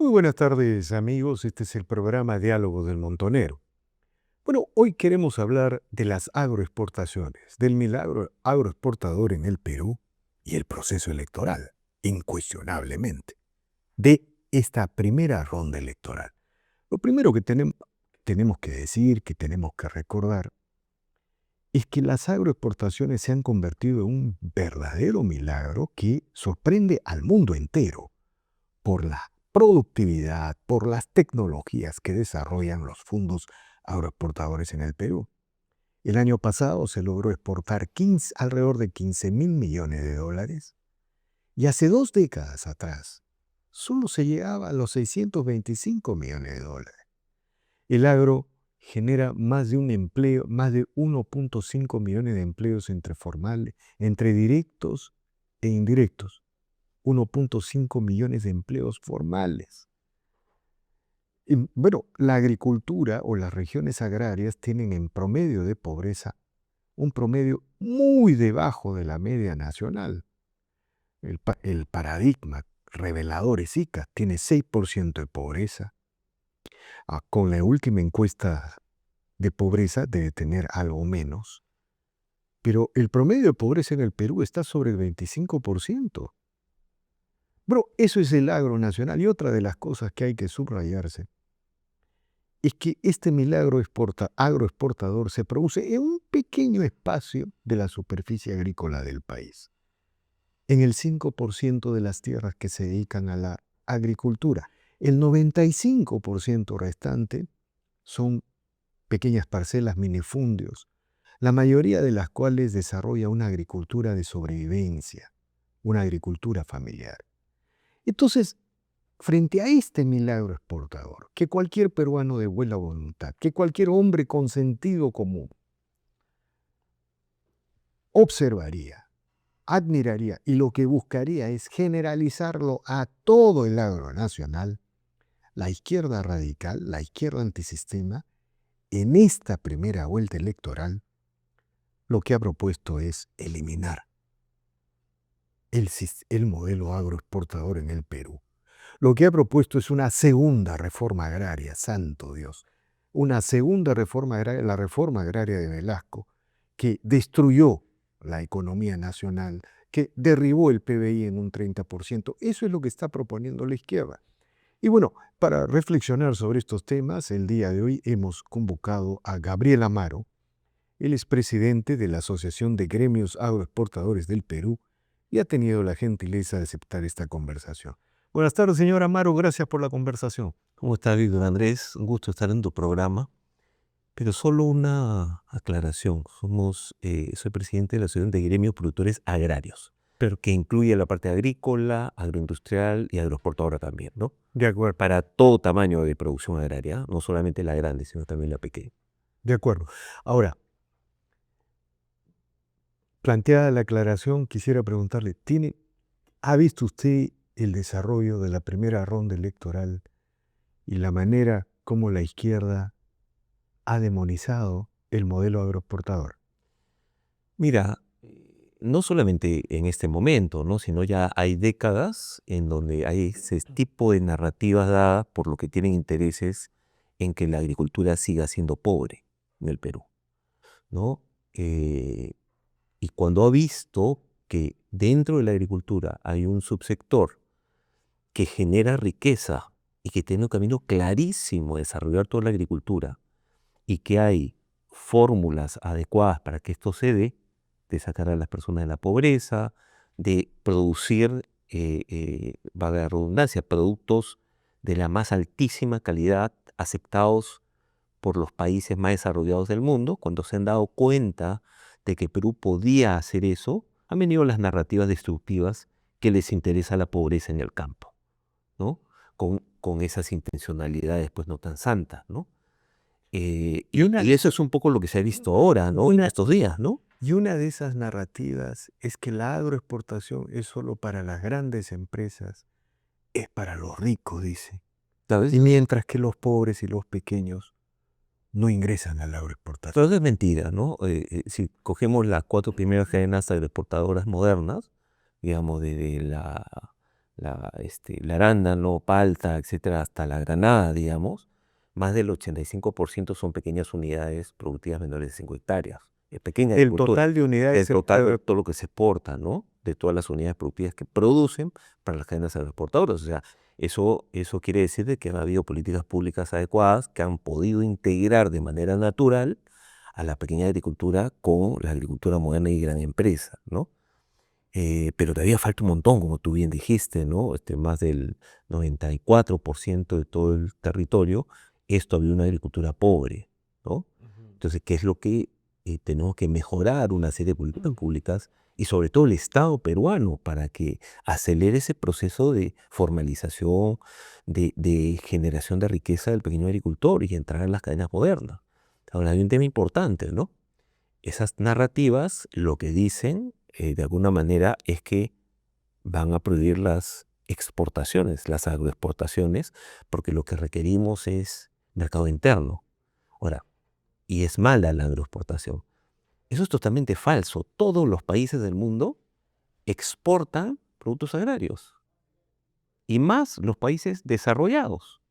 Muy buenas tardes, amigos. Este es el programa Diálogo del Montonero. Bueno, hoy queremos hablar de las agroexportaciones, del milagro agroexportador en el Perú y el proceso electoral, incuestionablemente, de esta primera ronda electoral. Lo primero que tenemos que decir, que tenemos que recordar, es que las agroexportaciones se han convertido en un verdadero milagro que sorprende al mundo entero por la productividad, por las tecnologías que desarrollan los fondos agroexportadores en el Perú. El año pasado se logró exportar alrededor de 15.000 millones de dólares y hace 2 décadas atrás solo se llegaba a los 625 millones de dólares. El agro genera más de 1.5 millones de empleos entre directos e indirectos. 1.5 millones de empleos formales. Y, bueno, la agricultura o las regiones agrarias tienen en promedio de pobreza un promedio muy debajo de la media nacional. El paradigma revelador es ICA, tiene 6% de pobreza. Con la última encuesta de pobreza debe tener algo menos. Pero el promedio de pobreza en el Perú está sobre el 25%. Bro, eso es el agro nacional. Y otra de las cosas que hay que subrayarse es que este milagro agroexportador se produce en un pequeño espacio de la superficie agrícola del país, en el 5% de las tierras que se dedican a la agricultura. El 95% restante son pequeñas parcelas, minifundios, la mayoría de las cuales desarrolla una agricultura de sobrevivencia, una agricultura familiar. Entonces, frente a este milagro exportador, que cualquier peruano de buena voluntad, que cualquier hombre con sentido común observaría, admiraría y lo que buscaría es generalizarlo a todo el agro nacional, la izquierda radical, la izquierda antisistema, en esta primera vuelta electoral, lo que ha propuesto es eliminar el modelo agroexportador en el Perú. Lo que ha propuesto es una segunda reforma agraria, santo Dios. Una segunda reforma agraria, la reforma agraria de Velasco, que destruyó la economía nacional, que derribó el PBI en un 30%. Eso es lo que está proponiendo la izquierda. Y bueno, para reflexionar sobre estos temas, el día de hoy hemos convocado a Gabriel Amaro. Él es presidente de la Asociación de Gremios Agroexportadores del Perú y ha tenido la gentileza de aceptar esta conversación. Buenas tardes, señor Amaro, gracias por la conversación. ¿Cómo estás, Víctor Andrés? Un gusto estar en tu programa. Pero solo una aclaración. Soy presidente de la Asociación de Gremios Productores Agrarios, Pero, que incluye la parte agrícola, agroindustrial y agroexportadora también, ¿no? de acuerdo, Para todo tamaño de producción agraria, no solamente la grande, sino también la pequeña. de acuerdo. Ahora, planteada la aclaración, quisiera preguntarle, ¿ha visto usted el desarrollo de la primera ronda electoral y la manera como la izquierda ha demonizado el modelo agroexportador? Mira, no solamente en este momento, ¿no? Sino ya hay décadas en donde hay ese tipo de narrativas dadas por lo que tienen intereses en que la agricultura siga siendo pobre en el Perú, ¿no? Y cuando ha visto que dentro de la agricultura hay un subsector que genera riqueza y que tiene un camino clarísimo de desarrollar toda la agricultura y que hay fórmulas adecuadas para que esto se dé, de sacar a las personas de la pobreza, de producir, valga la redundancia, productos de la más altísima calidad aceptados por los países más desarrollados del mundo. Cuando se han dado cuenta de que Perú podía hacer eso, han venido las narrativas destructivas que les interesa la pobreza en el campo, ¿no? Con esas intencionalidades pues no tan santas, ¿no? Y eso es un poco lo que se ha visto ahora, ¿no? En estos días, ¿no? Y una de esas narrativas es que la agroexportación es solo para las grandes empresas, es para los ricos, dice. ¿Sabes? Y mientras que los pobres y los pequeños no ingresan a la agroexportación. Pero eso es mentira, ¿no? Si cogemos las 4 primeras cadenas agroexportadoras modernas, digamos, desde la el arándano, palta, etcétera, hasta la granada, digamos, más del 85% son pequeñas unidades productivas menores de 5 hectáreas. Es pequeña El agricultura. total de unidades El total de todo lo que se exporta, ¿no? De todas las unidades productivas que producen para las cadenas agroexportadoras. O sea, eso quiere decir de que han habido políticas públicas adecuadas que han podido integrar de manera natural a la pequeña agricultura con la agricultura moderna y gran empresa, ¿no? Pero todavía falta un montón, como tú bien dijiste, ¿no? Más del 94% de todo el territorio es todavía una agricultura pobre, ¿no? Entonces, ¿qué es lo que tenemos que mejorar? Una serie de políticas públicas y sobre todo el Estado peruano para que acelere ese proceso de formalización, de generación de riqueza del pequeño agricultor y entrar en las cadenas modernas. Ahora, hay un tema importante, ¿no? Esas narrativas lo que dicen, de alguna manera, es que van a prohibir las exportaciones, las agroexportaciones, porque lo que requerimos es mercado interno. Ahora, y es mala la agroexportación. Eso es totalmente falso. Todos los países del mundo exportan productos agrarios. Y más los países desarrollados.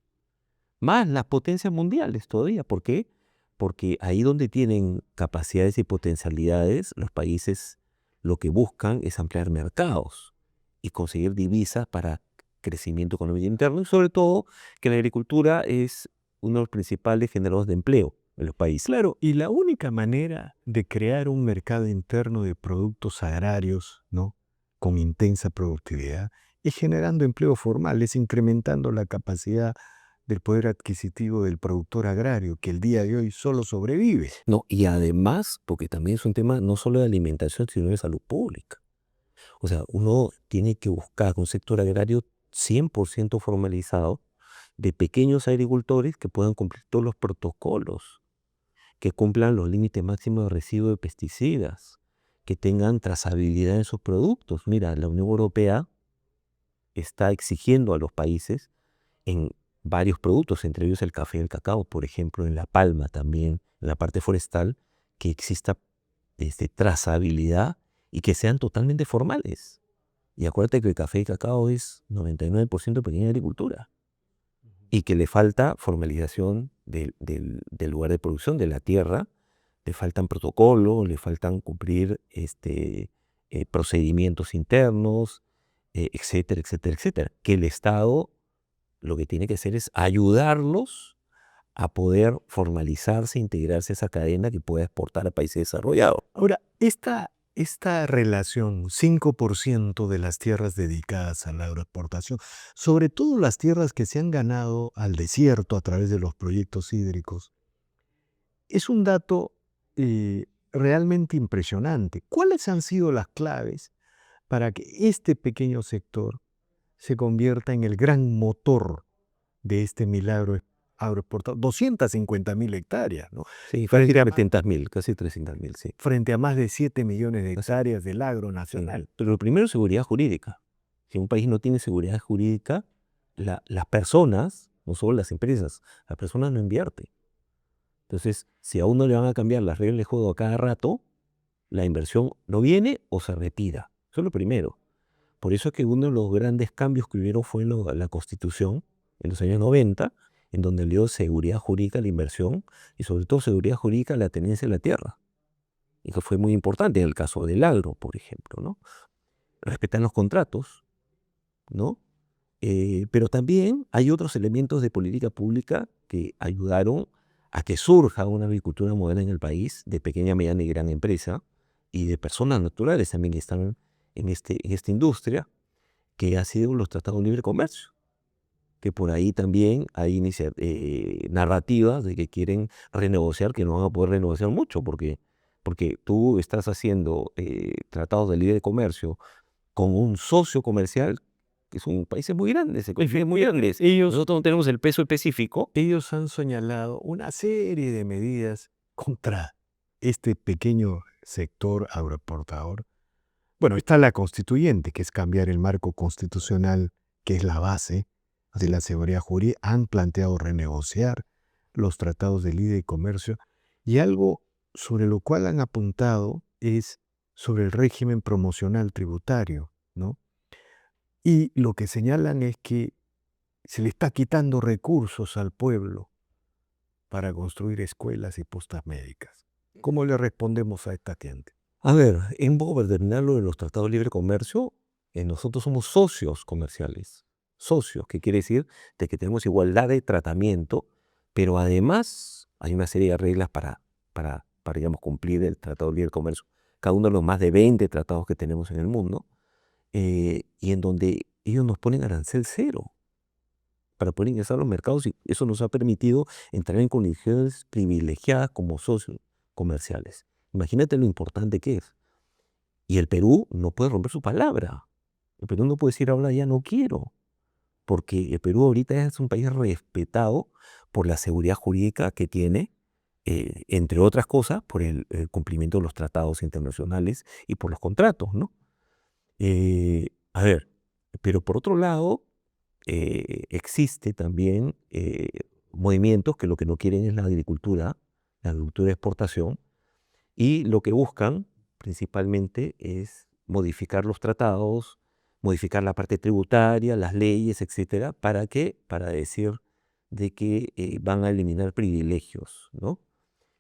Más las potencias mundiales todavía. ¿Por qué? Porque ahí donde tienen capacidades y potencialidades, los países lo que buscan es ampliar mercados y conseguir divisas para crecimiento económico interno y sobre todo que la agricultura es uno de los principales generadores de empleo en los países. Claro, y la única manera de crear un mercado interno de productos agrarios, ¿no? Con intensa productividad, es generando empleo formal, es incrementando la capacidad del poder adquisitivo del productor agrario, que el día de hoy solo sobrevive. No, y además, porque también es un tema no solo de alimentación, sino de salud pública. O sea, uno tiene que buscar un sector agrario 100% formalizado de pequeños agricultores que puedan cumplir todos los protocolos, que cumplan los límites máximos de residuos de pesticidas, que tengan trazabilidad en sus productos. Mira, la Unión Europea está exigiendo a los países en varios productos, entre ellos el café y el cacao, por ejemplo, en la palma también, en la parte forestal, que exista trazabilidad y que sean totalmente formales. Y acuérdate que el café y cacao es 99% pequeña agricultura y que le falta formalización del lugar de producción, de la tierra, le faltan protocolos, le faltan cumplir procedimientos internos, etcétera, etcétera, etcétera. Que el Estado lo que tiene que hacer es ayudarlos a poder formalizarse, integrarse a esa cadena que pueda exportar a países desarrollados. Ahora, esta relación, 5% de las tierras dedicadas a la agroexportación, sobre todo las tierras que se han ganado al desierto a través de los proyectos hídricos, es un dato realmente impresionante. ¿Cuáles han sido las claves para que este pequeño sector se convierta en el gran motor de este milagro agroexportador? 250.000 hectáreas, ¿no? Sí, Frente a, 300.000, casi 300.000, sí. frente a más de 7 millones de hectáreas del agro nacional. Pero lo primero es seguridad jurídica. Si un país no tiene seguridad jurídica, las personas, no solo las empresas, las personas no invierten. Entonces, si a uno le van a cambiar las reglas de juego a cada rato, la inversión no viene o se retira. Eso es lo primero. Por eso es que uno de los grandes cambios que hubieron fue la Constitución en los años 90, en donde le dio seguridad jurídica a la inversión y sobre todo seguridad jurídica a la tenencia de la tierra. Y que fue muy importante en el caso del agro, por ejemplo, ¿no? Respetan los contratos, ¿no? Pero también hay otros elementos de política pública que ayudaron a que surja una agricultura moderna en el país, de pequeña, mediana y gran empresa, y de personas naturales también que están en esta industria, que ha sido los tratados de libre comercio, que por ahí también hay narrativas de que quieren renegociar, que no van a poder renegociar mucho, porque tú estás haciendo tratados de libre comercio con un socio comercial que son países muy grandes, economías muy grandes. Nosotros no tenemos el peso específico. Ellos han señalado una serie de medidas contra este pequeño sector agroexportador. Bueno, está la constituyente, que es cambiar el marco constitucional, que es la base de la seguridad jurídica. Han planteado renegociar los tratados de libre comercio y algo sobre lo cual han apuntado es sobre el régimen promocional tributario, ¿no? Y lo que señalan es que se le está quitando recursos al pueblo para construir escuelas y postas médicas. ¿Cómo le respondemos a esta gente? A ver, en poco para terminar lo de los tratados de libre comercio, nosotros somos socios comerciales. Socios, que quiere decir de que tenemos igualdad de tratamiento, pero además hay una serie de reglas para digamos, cumplir el tratado de libre comercio. Cada uno de los más de 20 tratados que tenemos en el mundo, y en donde ellos nos ponen arancel cero para poder ingresar a los mercados, y eso nos ha permitido entrar en condiciones privilegiadas como socios comerciales. Imagínate lo importante que es. Y el Perú no puede romper su palabra. El Perú no puede decir ahora ya no quiero, porque el Perú ahorita es un país respetado por la seguridad jurídica que tiene, entre otras cosas, por el cumplimiento de los tratados internacionales y por los contratos, ¿no? A ver, pero por otro lado, existe también movimientos que lo que no quieren es la agricultura de exportación, y lo que buscan principalmente es modificar los tratados, modificar la parte tributaria, las leyes, etcétera. ¿Para qué? Para decir de que van a eliminar privilegios, ¿no?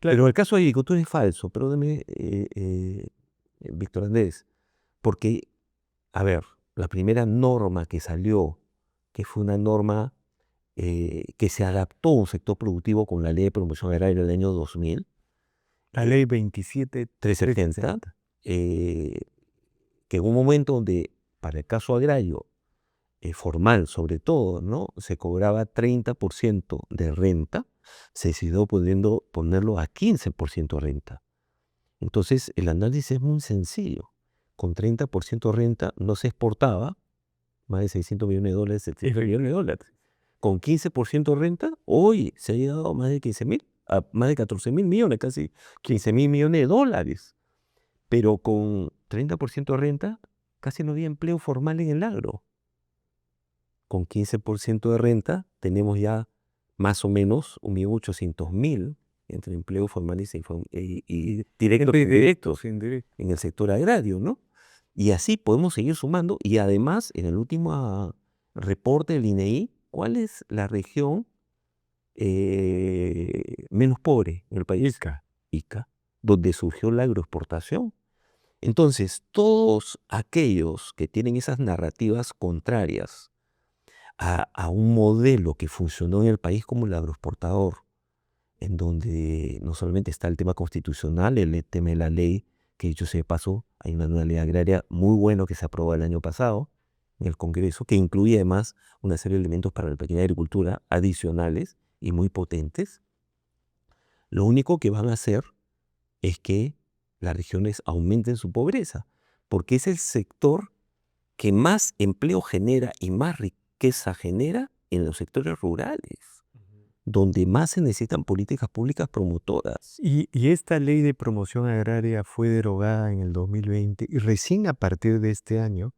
Pero el caso de agricultura es falso, perdóneme, Víctor Andrés, porque, a ver, la primera norma que salió, que fue una norma que se adaptó a un sector productivo con la Ley de Promoción Agraria del año 2000, La ley 27.370. 370, que en un momento donde para el caso agrario, formal sobre todo, ¿no? Se cobraba 30% de renta, se decidió ponerlo a 15% de renta. Entonces el análisis es muy sencillo. Con 30% de renta no se exportaba más de 600 millones de dólares, 700 millones de dólares. Con 15% de renta, hoy se ha llegado a más de 15.000, a más de 14.000 millones, casi 15.000 millones de dólares. Pero con 30% de renta, casi no había empleo formal en el agro. Con 15% de renta, tenemos ya más o menos 1.800.000 entre empleos formales y directos e indirectos en el sector agrario, ¿no? Y así podemos seguir sumando. Y además, en el último reporte del INEI, ¿cuál es la región menos pobre en el país? Ica, donde surgió la agroexportación. Entonces, todos aquellos que tienen esas narrativas contrarias a un modelo que funcionó en el país como el agroexportador, en donde no solamente está el tema constitucional, el tema de la ley, que dicho sea de paso, hay una nueva ley agraria muy buena que se aprobó el año pasado en el Congreso, que incluye además una serie de elementos para la pequeña agricultura adicionales y muy potentes. Lo único que van a hacer es que las regiones aumenten su pobreza, porque es el sector que más empleo genera y más riqueza genera en los sectores rurales, donde más se necesitan políticas públicas promotoras. Y esta ley de promoción agraria fue derogada en el 2020 y recién a partir de este año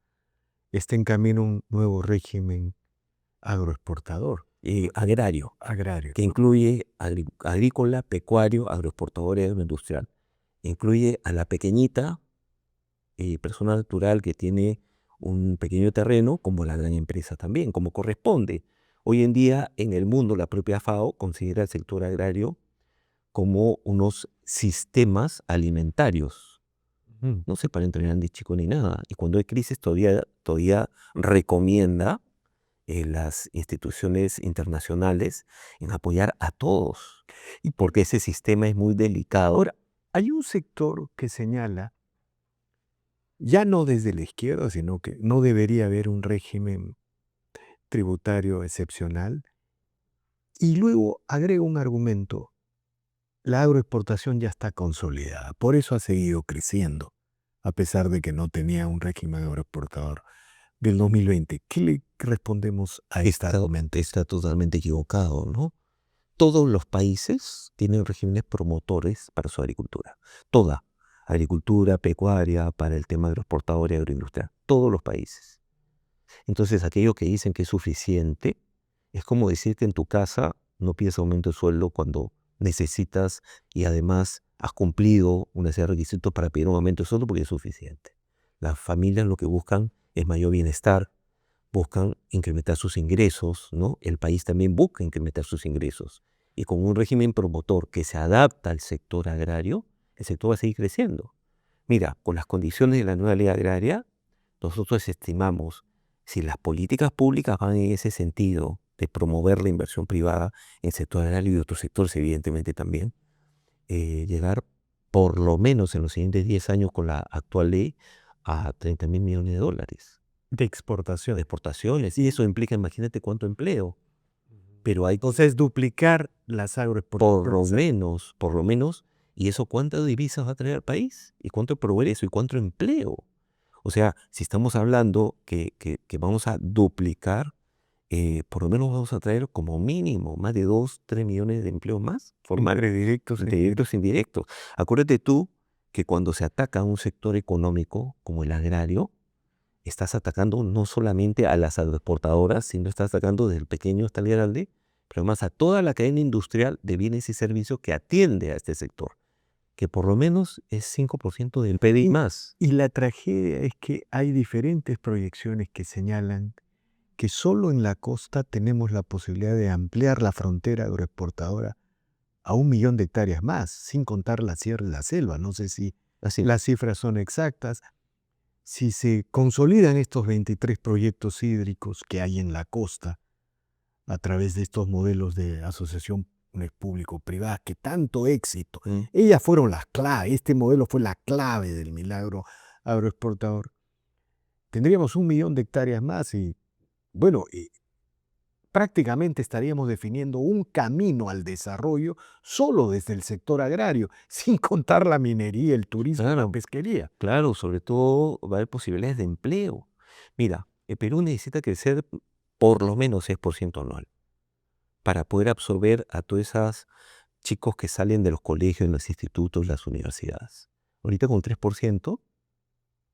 está en camino un nuevo régimen agroexportador, Agrario, agrario. que incluye agrícola, pecuario, agroexportador y agroindustrial. Incluye a la pequeñita persona natural que tiene un pequeño terreno, como la gran empresa también, como corresponde. Hoy en día en el mundo la propia FAO considera el sector agrario como unos sistemas alimentarios. No se para entrenar ni chico ni nada. Y cuando hay crisis todavía recomienda las instituciones internacionales en apoyar a todos, y porque ese sistema es muy delicado. Ahora, hay un sector que señala, ya no desde la izquierda, sino que no debería haber un régimen tributario excepcional, y luego agrega un argumento: la agroexportación ya está consolidada, por eso ha seguido creciendo, a pesar de que no tenía un régimen agroexportador del 2020. ¿Qué le respondemos a este argumento? Está totalmente equivocado, ¿no? Todos los países tienen regímenes promotores para su agricultura. Toda agricultura, pecuaria, para el tema agroexportador y agroindustrial. Todos los países. Entonces, aquellos que dicen que es suficiente, es como decir que en tu casa no pides aumento de sueldo cuando necesitas y además has cumplido una serie de requisitos para pedir un aumento de sueldo porque es suficiente. Las familias lo que buscan es mayor bienestar, buscan incrementar sus ingresos, ¿no? El país también busca incrementar sus ingresos. Y con un régimen promotor que se adapta al sector agrario, el sector va a seguir creciendo. Mira, con las condiciones de la nueva ley agraria, nosotros estimamos, si las políticas públicas van en ese sentido de promover la inversión privada en el sector agrario y otros sectores evidentemente también, llegar por lo menos en los siguientes 10 años con la actual ley a 30.000 millones de dólares De exportación. de exportaciones. Y eso implica, imagínate cuánto empleo. Pero hay Entonces, duplicar las agroexportaciones. por lo menos, ¿y eso cuántas divisas va a traer al país? ¿Y cuánto progreso? ¿Y cuánto empleo? O sea, si estamos hablando que vamos a duplicar, por lo menos vamos a traer como mínimo más de 2, 3 millones de empleos más formales, Entre directos e directos e indirectos. Acuérdate tú que cuando se ataca a un sector económico como el agrario, estás atacando no solamente a las agroexportadoras, sino estás atacando desde el pequeño hasta el grande, pero además a toda la cadena industrial de bienes y servicios que atiende a este sector, que por lo menos es 5% del PDI más. Y la tragedia es que hay diferentes proyecciones que señalan que solo en la costa tenemos la posibilidad de ampliar la frontera agroexportadora a 1 millón de hectáreas más, sin contar la sierra y la selva. No sé si Así, las cifras son exactas. Si se consolidan estos 23 proyectos hídricos que hay en la costa a través de estos modelos de asociación público-privada, que tanto éxito, ellas fueron las claves, este modelo fue la clave del milagro agroexportador. Tendríamos 1 millón de hectáreas más y, bueno, prácticamente estaríamos definiendo un camino al desarrollo solo desde el sector agrario, sin contar la minería, el turismo, la claro, pesquería. claro, sobre todo va a haber posibilidades de empleo. Mira, el Perú necesita crecer por lo menos 6% anual para poder absorber a todos esos chicos que salen de los colegios, los institutos, las universidades. Ahorita con 3%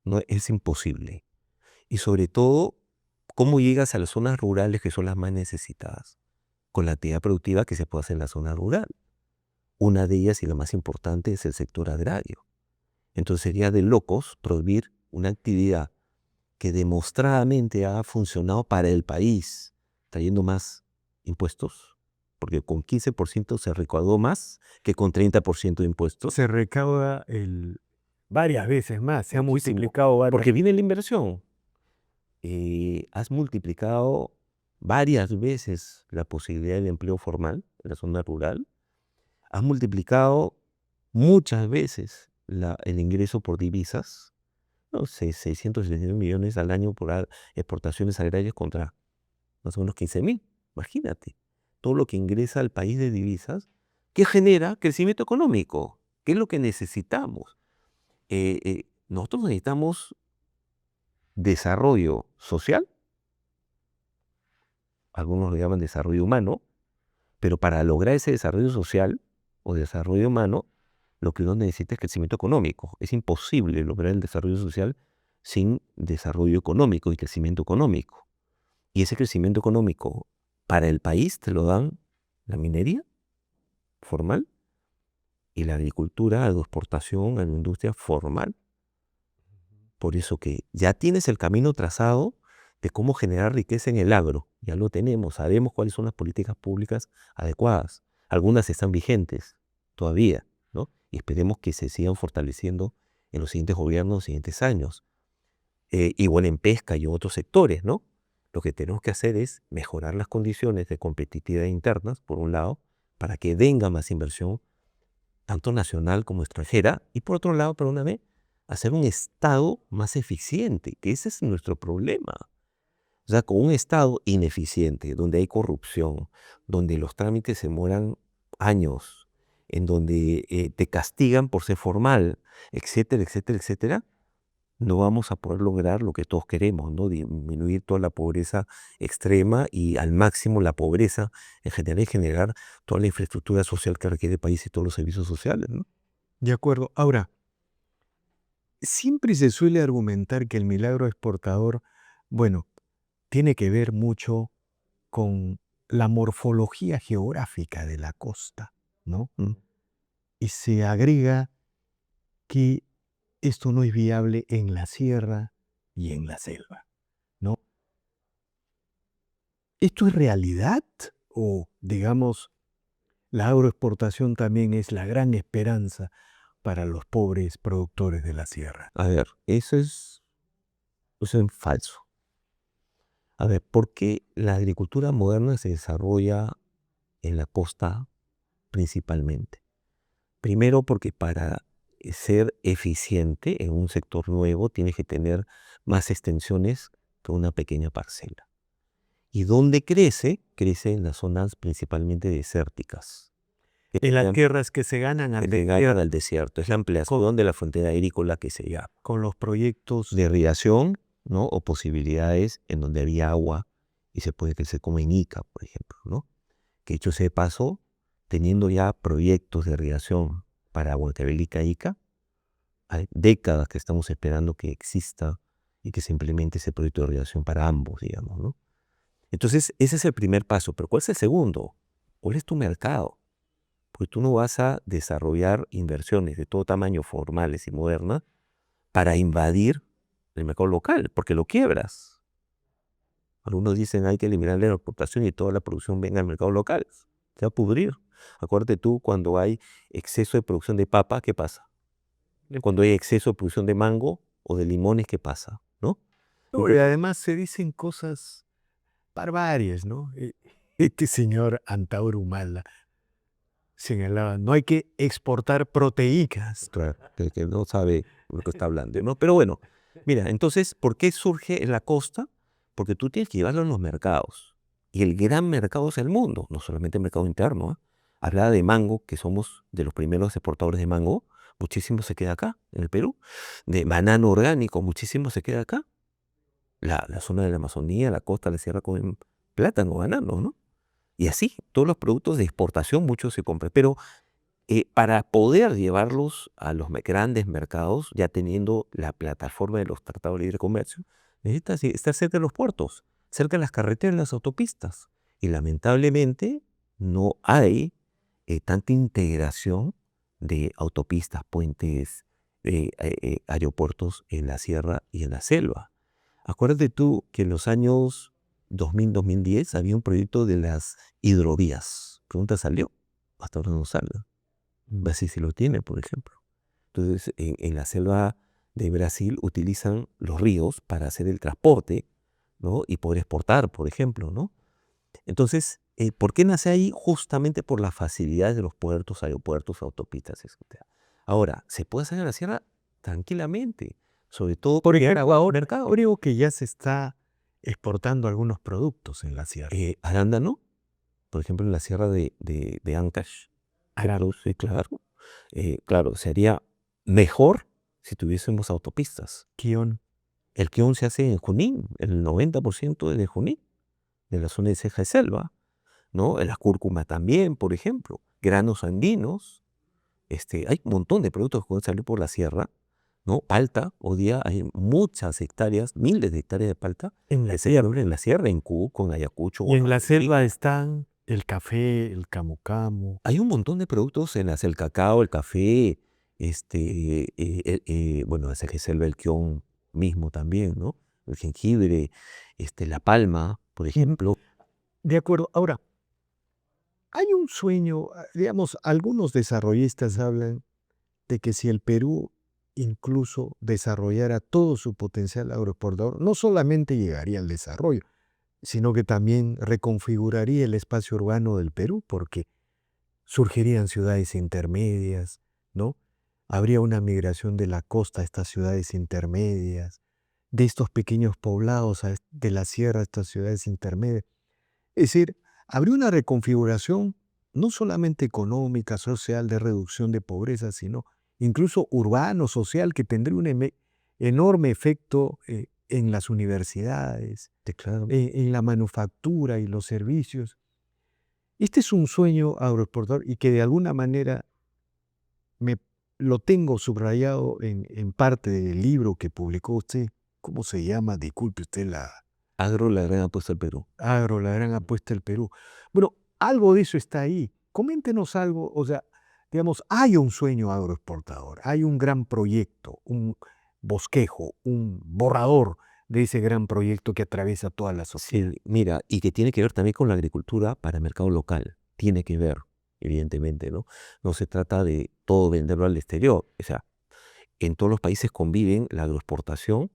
no, es imposible. Y sobre todo, ¿cómo llegas a las zonas rurales que son las más necesitadas? Con la actividad productiva que se puede hacer en la zona rural. Una de ellas y la más importante es el sector agrario. Entonces sería de locos prohibir una actividad que demostradamente ha funcionado para el país, trayendo más impuestos, porque con 15% se recaudó más que con 30% de impuestos. Se recauda varias veces más, se ha Muchísimo, multiplicado varias porque viene la inversión. Has multiplicado varias veces la posibilidad de empleo formal en la zona rural. Has multiplicado muchas veces el ingreso por divisas, no sé, 670 millones al año por exportaciones agrarias contra más o menos 15.000. Imagínate, todo lo que ingresa al país de divisas que genera crecimiento económico, que es lo que necesitamos. Nosotros necesitamos desarrollo social, algunos lo llaman desarrollo humano, pero para lograr ese desarrollo social o desarrollo humano, lo que uno necesita es crecimiento económico. Es imposible lograr el desarrollo social sin desarrollo económico y crecimiento económico. Y ese crecimiento económico para el país te lo dan la minería formal y la agricultura, agroexportación, agroindustria formal. Por eso que ya tienes el camino trazado de cómo generar riqueza en el agro. Ya lo tenemos, sabemos cuáles son las políticas públicas adecuadas. Algunas están vigentes todavía, ¿no? Y esperemos que se sigan fortaleciendo en los siguientes gobiernos, los siguientes años. Igual en pesca y otros sectores, ¿no? Lo que tenemos que hacer es mejorar las condiciones de competitividad internas, por un lado, para que venga más inversión, tanto nacional como extranjera, y por otro lado, perdóname, hacer un Estado más eficiente, que ese es nuestro problema. O sea, con un Estado ineficiente, donde hay corrupción, donde los trámites se demoran años, en donde te castigan por ser formal, etcétera, etcétera, etcétera, no vamos a poder lograr lo que todos queremos, ¿no? Disminuir toda la pobreza extrema y al máximo la pobreza en general y generar toda la infraestructura social que requiere el país y todos los servicios sociales, ¿no? De acuerdo. Ahora, siempre se suele argumentar que el milagro exportador, bueno, tiene que ver mucho con la morfología geográfica de la costa, ¿no? Mm. Y se agrega que esto no es viable en la sierra y en la selva, ¿no? ¿Esto es realidad? O, digamos, la agroexportación también es la gran esperanza para los pobres productores de la sierra. A ver, eso es falso. A ver, ¿por qué la agricultura moderna se desarrolla en la costa principalmente? Primero porque para ser eficiente en un sector nuevo tienes que tener más extensiones que una pequeña parcela. ¿Y dónde crece? Crece en las zonas principalmente desérticas. En las tierras que se ganan al Que ganan al desierto. Es la ampliación de la frontera agrícola que se llama. con los proyectos De irrigación, ¿no? O posibilidades en donde había agua y se puede crecer como en Ica, por ejemplo, ¿no? Que hecho ese paso, teniendo ya proyectos de irrigación para Huancavelica e Ica, hay décadas que estamos esperando que exista y que se implemente ese proyecto de irrigación para ambos, digamos, ¿no? Entonces, ese es el primer paso. Pero ¿cuál es el segundo? ¿Cuál es tu mercado? Porque tú no vas a desarrollar inversiones de todo tamaño, formales y modernas, para invadir el mercado local, porque lo quiebras. Algunos dicen hay que eliminar la exportación y toda la producción venga al mercado local. Se va a pudrir. Acuérdate tú, cuando hay exceso de producción de papa, ¿qué pasa? Cuando hay exceso de producción de mango o de limones, ¿qué pasa? ¿No? No, y además se dicen cosas barbarias, ¿no? Este señor Antauro Humala señalaba, no hay que exportar proteínas. Claro, que no sabe lo que está hablando, ¿no? Pero bueno, mira, entonces, ¿por qué surge en la costa? Porque tú tienes que llevarlo a los mercados. Y el gran mercado es el mundo, no solamente el mercado interno, ¿eh? Hablaba de mango, que somos de los primeros exportadores de mango, muchísimo se queda acá, en el Perú. De banano orgánico, muchísimo se queda acá. La zona de la Amazonía, la costa, la sierra comen plátano, banano, ¿no? Y así, todos los productos de exportación, muchos se compran. Pero para poder llevarlos a los grandes mercados, ya teniendo la plataforma de los tratados de libre comercio, necesitas estar cerca de los puertos, cerca de las carreteras, las autopistas. Y lamentablemente no hay tanta integración de autopistas, puentes, aeropuertos en la sierra y en la selva. Acuérdate tú que en los años 2000-2010 había un proyecto de las hidrovías. Pregunta, ¿salió? Hasta ahora no sale. Brasil sí lo tiene, por ejemplo. Entonces, en la selva de Brasil utilizan los ríos para hacer el transporte, ¿no? Y poder exportar, por ejemplo, ¿no? Entonces, ¿por qué nace ahí? Justamente por las facilidades de los puertos, aeropuertos, autopistas, etc. Ahora, ¿se puede hacer en la sierra? Tranquilamente. Sobre todo Por porque ejemplo, ahora mercado. creo que ya se está exportando algunos productos en la sierra. Arándano, por ejemplo, en la sierra de Ancash. Claro, sí, claro. Claro, sería mejor si tuviésemos autopistas. Kion. El quión se hace en Junín, el 90% es de Junín, de la zona de ceja de selva, ¿no? La cúrcuma también, por ejemplo. Granos andinos. Hay un montón de productos que pueden salir por la sierra, ¿no? Palta, hoy día hay muchas hectáreas, miles de hectáreas de palta En la que se sierra. logran en la sierra, en Cusco, en Ayacucho. Y en la Oaxaca. selva están el café, el camu camu. Hay un montón de productos en el cacao, el café, bueno, la selva, el quión mismo también, ¿no? El jengibre, la palma, por ejemplo. De acuerdo. Ahora, hay un sueño, digamos, algunos desarrollistas hablan de que si el Perú incluso desarrollara todo su potencial agroexportador, no solamente llegaría al desarrollo, sino que también reconfiguraría el espacio urbano del Perú, porque surgirían ciudades intermedias, ¿no? Habría una migración de la costa a estas ciudades intermedias, de estos pequeños poblados de la sierra a estas ciudades intermedias. Es decir, habría una reconfiguración no solamente económica, social, de reducción de pobreza, sino incluso urbano, social, que tendría un enorme efecto en las universidades, Claro. en la manufactura y los servicios. Este es un sueño agroexportador y que de alguna manera me, lo tengo subrayado en parte del libro que publicó usted. ¿Cómo se llama? Disculpe usted la... Agro, la gran apuesta al Perú. Agro, la gran apuesta del Perú. Bueno, algo de eso está ahí. Coméntenos algo, o sea, digamos, hay un sueño agroexportador, hay un gran proyecto, un bosquejo, un borrador de ese gran proyecto que atraviesa toda la sociedad. Sí, mira, y que tiene que ver también con la agricultura para el mercado local. Tiene que ver, evidentemente, ¿no? No se trata de todo venderlo al exterior. O sea, en todos los países conviven la agroexportación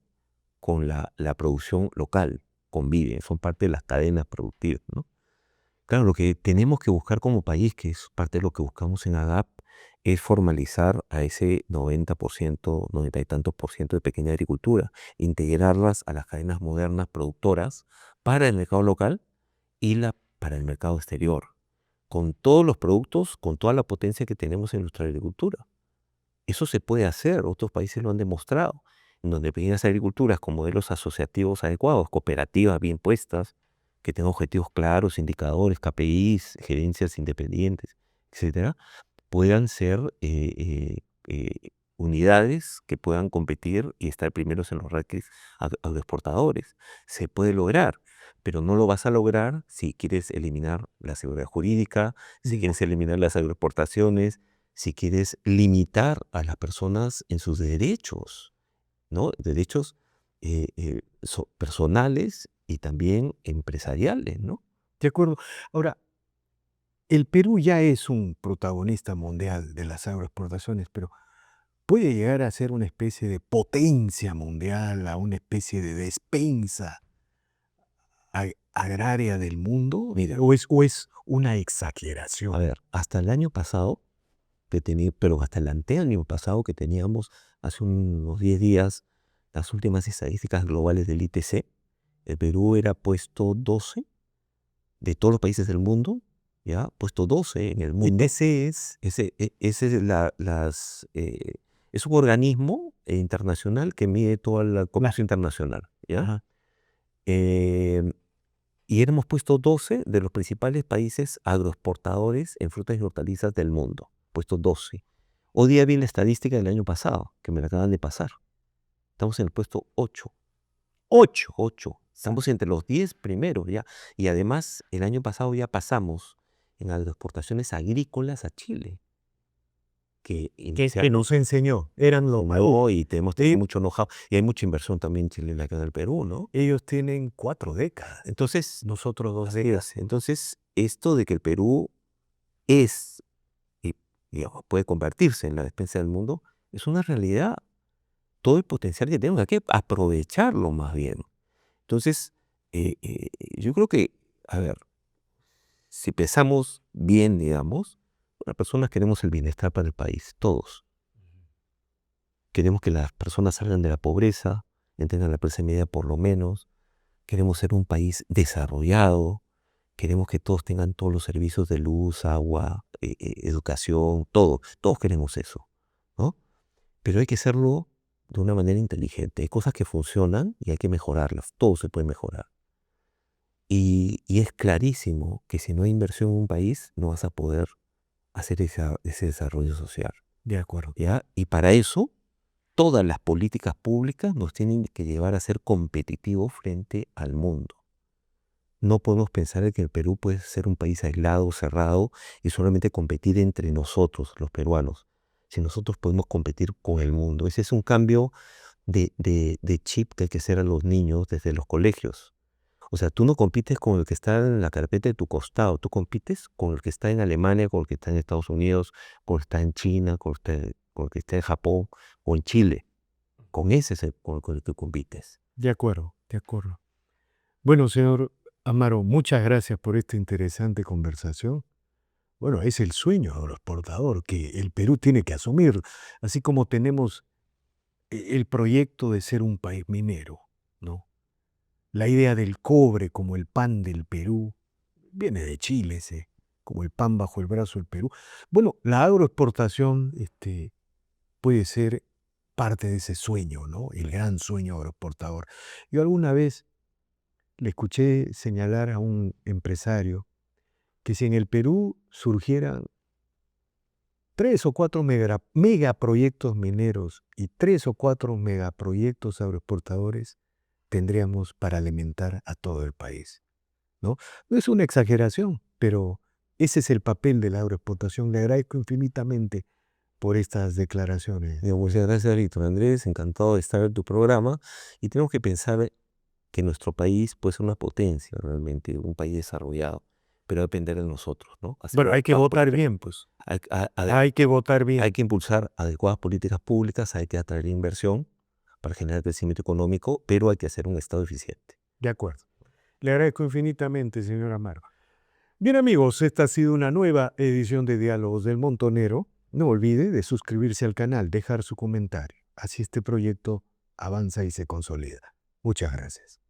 con la producción local. Conviven, son parte de las cadenas productivas, ¿no? Claro, lo que tenemos que buscar como país, que es parte de lo que buscamos en AGAP, es formalizar a ese 90%, 90 y tantos por ciento de pequeña agricultura, integrarlas a las cadenas modernas productoras para el mercado local y para el mercado exterior, con todos los productos, con toda la potencia que tenemos en nuestra agricultura. Eso se puede hacer, otros países lo han demostrado, en donde pequeñas agriculturas con modelos asociativos adecuados, cooperativas bien puestas, que tengan objetivos claros, indicadores, KPIs, gerencias independientes, etcétera, puedan ser unidades que puedan competir y estar primeros en los rankings agroexportadores. Se puede lograr, pero no lo vas a lograr si quieres eliminar la seguridad jurídica, si quieres eliminar las agroexportaciones, si quieres limitar a las personas en sus derechos, ¿no? Derechos personales y también empresariales, ¿no? De acuerdo. Ahora, el Perú ya es un protagonista mundial de las agroexportaciones, pero puede llegar a ser una especie de potencia mundial, a una especie de despensa agraria del mundo, Mira, o es una a exageración. ver, hasta el año pasado, pero hasta el anteaño pasado que teníamos hace unos 10 días las últimas estadísticas globales del ITC, el Perú era puesto 12 de todos los países del mundo, ¿ya? Puesto 12 en el mundo. Ese es, Ese es, es un organismo internacional que mide todo el comercio internacional, ¿ya? ajá, Eh, y éramos puesto 12 de los principales países agroexportadores en frutas y hortalizas del mundo, puesto 12. Hoy día vi la estadística del año pasado, que me la acaban de pasar. Estamos en el puesto 8. 8, 8. Estamos entre los 10 primeros ya. Y además, el año pasado ya pasamos en agroexportaciones agrícolas a Chile, que que nos enseñó, eran los no, y tenemos de- mucho know-how. Y hay mucha inversión también chilena acá en el Perú, ¿no? ellos tienen 4 décadas, Entonces, nosotros 2 así décadas. es. Entonces, esto de que el Perú es y digamos, puede convertirse en la despensa del mundo, es una realidad. Todo el potencial que tenemos, hay que aprovecharlo más bien. Entonces, yo creo que, a ver, si pensamos bien, digamos, las personas queremos el bienestar para el país, todos. Queremos que las personas salgan de la pobreza, tengan la clase media por lo menos. Queremos ser un país desarrollado. Queremos que todos tengan todos los servicios de luz, agua, educación, todo. Todos queremos eso, ¿no? Pero hay que hacerlo de una manera inteligente. Hay cosas que funcionan y hay que mejorarlas. Todo se puede mejorar. Y es clarísimo que si no hay inversión en un país, no vas a poder hacer ese desarrollo social, De acuerdo. ¿ya? Y para eso, todas las políticas públicas nos tienen que llevar a ser competitivos frente al mundo. No podemos pensar en que el Perú puede ser un país aislado, cerrado y solamente competir entre nosotros, los peruanos. Si nosotros podemos competir con el mundo. Ese es un cambio de chip que hay que hacer a los niños desde los colegios. O sea, tú no compites con el que está en la carpeta de tu costado, tú compites con el que está en Alemania, con el que está en Estados Unidos, con el que está en China, con el que está en Japón o en Chile. Con ese es con el que compites. De acuerdo, de acuerdo. Bueno, señor Amaro, muchas gracias por esta interesante conversación. Bueno, es el sueño del exportador que el Perú tiene que asumir, así como tenemos el proyecto de ser un país minero, ¿no? La idea del cobre como el pan del Perú viene de Chile, ese, como el pan bajo el brazo del Perú. Bueno, la agroexportación puede ser parte de ese sueño, ¿no? El gran sueño agroexportador. Yo alguna vez le escuché señalar a un empresario que si en el Perú surgieran 3 o 4 megaproyectos mineros y 3 o 4 megaproyectos agroexportadores, tendríamos para alimentar a todo el país, ¿no? No es una exageración, pero ese es el papel de la agroexportación. Le agradezco infinitamente por estas declaraciones. Digo, muchas gracias, Víctor Andrés, encantado de estar en tu programa y tenemos que pensar que nuestro país puede ser una potencia realmente, un país desarrollado, pero depender de nosotros, ¿no? Hacer Bueno, hay que adecuadas votar políticas- bien, pues. ade- Hay que votar bien. hay que impulsar adecuadas políticas públicas, hay que atraer inversión para generar crecimiento económico, pero hay que hacer un Estado eficiente. De acuerdo. Le agradezco infinitamente, señor Amaro. Bien amigos, esta ha sido una nueva edición de Diálogos del Montonero. No olvide de suscribirse al canal, dejar su comentario. Así este proyecto avanza y se consolida. Muchas gracias.